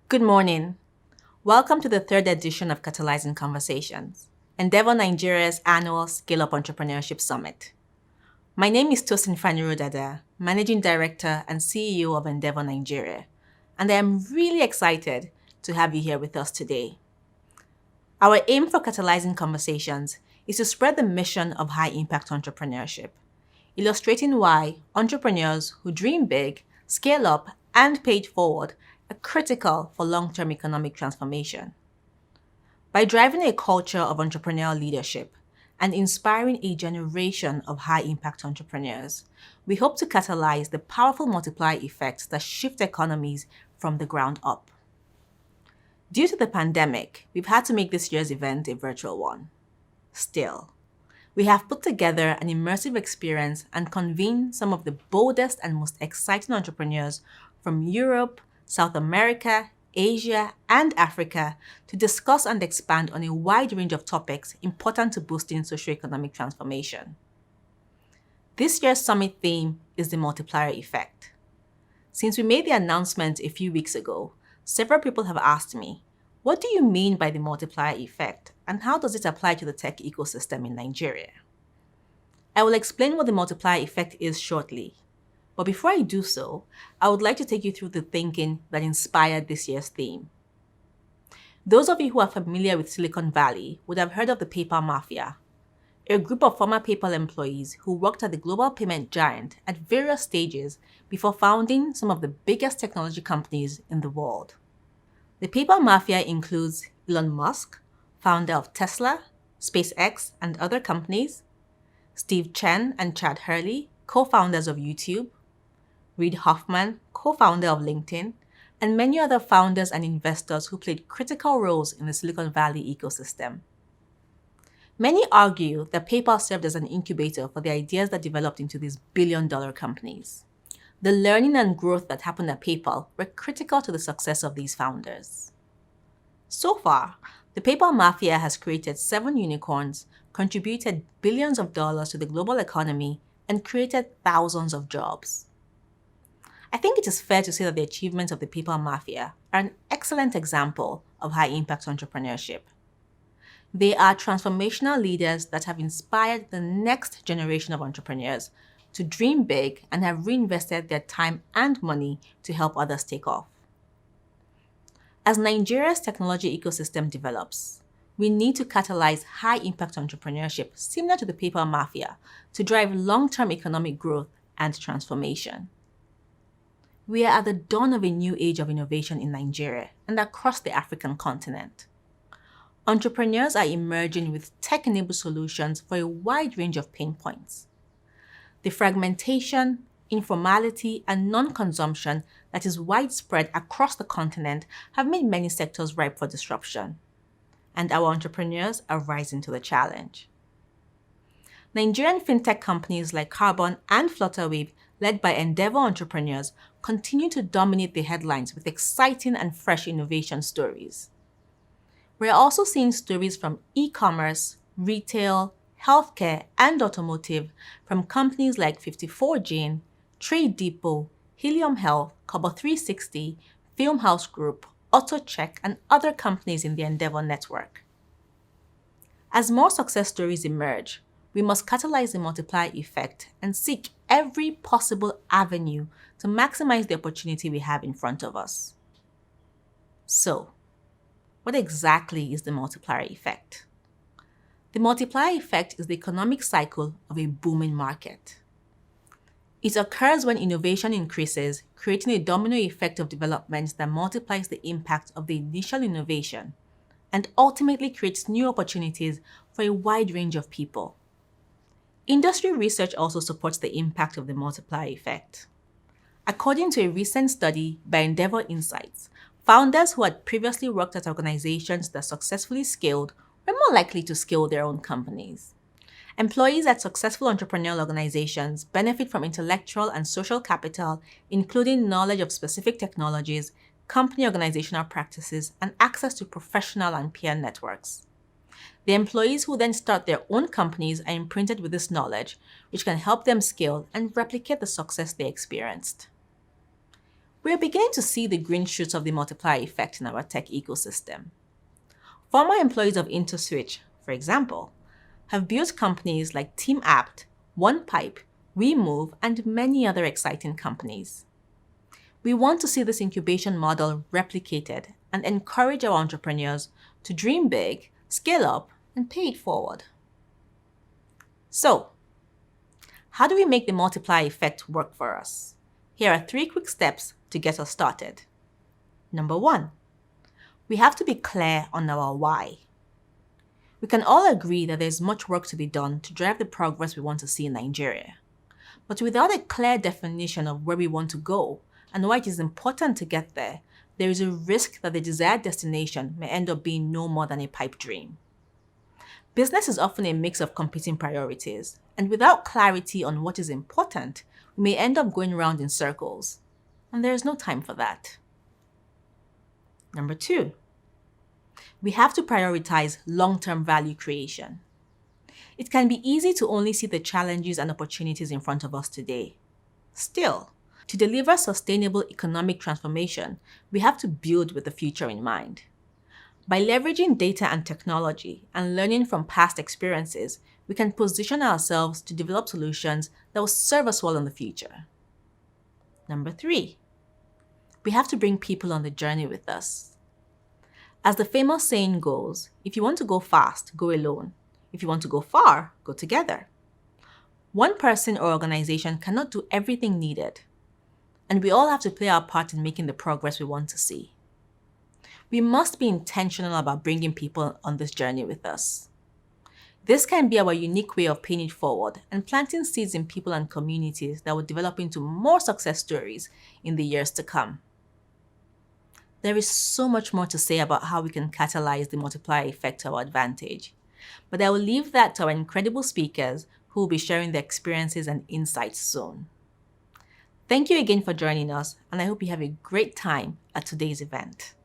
Good morning. Welcome to the third edition of Catalysing Conversations, Endeavor Nigeria's annual Scale-Up Entrepreneurship Summit. My name is Tosin Faniro-Dada, Managing Director and CEO of Endeavor Nigeria, and I am really excited to have you here with us today. Our aim for Catalysing Conversations is to spread the mission of high-impact entrepreneurship, illustrating why entrepreneurs who dream big, scale up, and pay it forward are critical for long-term economic transformation. By driving a culture of entrepreneurial leadership and inspiring a generation of high-impact entrepreneurs, we hope to catalyze the powerful multiplier effects that shift economies from the ground up. Due to the pandemic, we've had to make this year's event a virtual one. Still, we have put together an immersive experience and convened some of the boldest and most exciting entrepreneurs from Europe, South America, Asia, and Africa to discuss and expand on a wide range of topics important to boosting socioeconomic transformation. This year's summit theme is the Multiplier Effect. Since we made the announcement a few weeks ago, several people have asked me, what do you mean by the Multiplier Effect, and how does it apply to the tech ecosystem in Nigeria? I will explain what the Multiplier Effect is shortly. But before I do so, I would like to take you through the thinking that inspired this year's theme. Those of you who are familiar with Silicon Valley would have heard of the PayPal Mafia, a group of former PayPal employees who worked at the global payment giant at various stages before founding some of the biggest technology companies in the world. The PayPal Mafia includes Elon Musk, founder of Tesla, SpaceX, and other companies, Steve Chen and Chad Hurley, co-founders of YouTube, Reid Hoffman, co-founder of LinkedIn, and many other founders and investors who played critical roles in the Silicon Valley ecosystem. Many argue that PayPal served as an incubator for the ideas that developed into these billion-dollar companies. The learning and growth that happened at PayPal were critical to the success of these founders. So far, the PayPal Mafia has created 7 unicorns, contributed billions of dollars to the global economy, and created thousands of jobs. I think it is fair to say that the achievements of the PayPal Mafia are an excellent example of high-impact entrepreneurship. They are transformational leaders that have inspired the next generation of entrepreneurs to dream big and have reinvested their time and money to help others take off. As Nigeria's technology ecosystem develops, we need to catalyze high-impact entrepreneurship similar to the PayPal Mafia to drive long-term economic growth and transformation. We are at the dawn of a new age of innovation in Nigeria and across the African continent. Entrepreneurs are emerging with tech-enabled solutions for a wide range of pain points. The fragmentation, informality, and non-consumption that is widespread across the continent have made many sectors ripe for disruption, and our entrepreneurs are rising to the challenge. Nigerian fintech companies like Carbon and Flutterwave, led by Endeavor entrepreneurs, continue to dominate the headlines with exciting and fresh innovation stories. We're also seeing stories from e-commerce, retail, healthcare, and automotive from companies like 54 Gene, Trade Depot, Helium Health, Cobo 360, Filmhouse Group, AutoCheck, and other companies in the Endeavor network. As more success stories emerge, we must catalyze the multiplier effect and seek every possible avenue to maximize the opportunity we have in front of us. So, what exactly is the multiplier effect? The multiplier effect is the economic cycle of a booming market. It occurs when innovation increases, creating a domino effect of developments that multiplies the impact of the initial innovation and ultimately creates new opportunities for a wide range of people. Industry research also supports the impact of the multiplier effect. According to a recent study by Endeavor Insights, founders who had previously worked at organizations that successfully scaled were more likely to scale their own companies. Employees at successful entrepreneurial organizations benefit from intellectual and social capital, including knowledge of specific technologies, company organizational practices, and access to professional and peer networks. The employees who then start their own companies are imprinted with this knowledge, which can help them scale and replicate the success they experienced. We are beginning to see the green shoots of the multiplier effect in our tech ecosystem. Former employees of IntoSwitch, for example, have built companies like TeamApt, OnePipe, WeMove, and many other exciting companies. We want to see this incubation model replicated and encourage our entrepreneurs to dream big, scale up, and pay it forward. So, how do we make the multiplier effect work for us? Here are 3 quick steps to get us started. Number 1, we have to be clear on our why. We can all agree that there's much work to be done to drive the progress we want to see in Nigeria. But without a clear definition of where we want to go and why it is important to get there, there is a risk that the desired destination may end up being no more than a pipe dream. Business is often a mix of competing priorities, and without clarity on what is important, we may end up going around in circles, and there is no time for that. Number 2, we have to prioritize long-term value creation. It can be easy to only see the challenges and opportunities in front of us today. Still, to deliver sustainable economic transformation, we have to build with the future in mind. By leveraging data and technology and learning from past experiences, we can position ourselves to develop solutions that will serve us well in the future. Number 3, we have to bring people on the journey with us. As the famous saying goes, if you want to go fast, go alone. If you want to go far, go together. One person or organization cannot do everything needed, and we all have to play our part in making the progress we want to see. We must be intentional about bringing people on this journey with us. This can be our unique way of paying it forward and planting seeds in people and communities that will develop into more success stories in the years to come. There is so much more to say about how we can catalyze the multiplier effect to our advantage, but I will leave that to our incredible speakers who will be sharing their experiences and insights soon. Thank you again for joining us, and I hope you have a great time at today's event.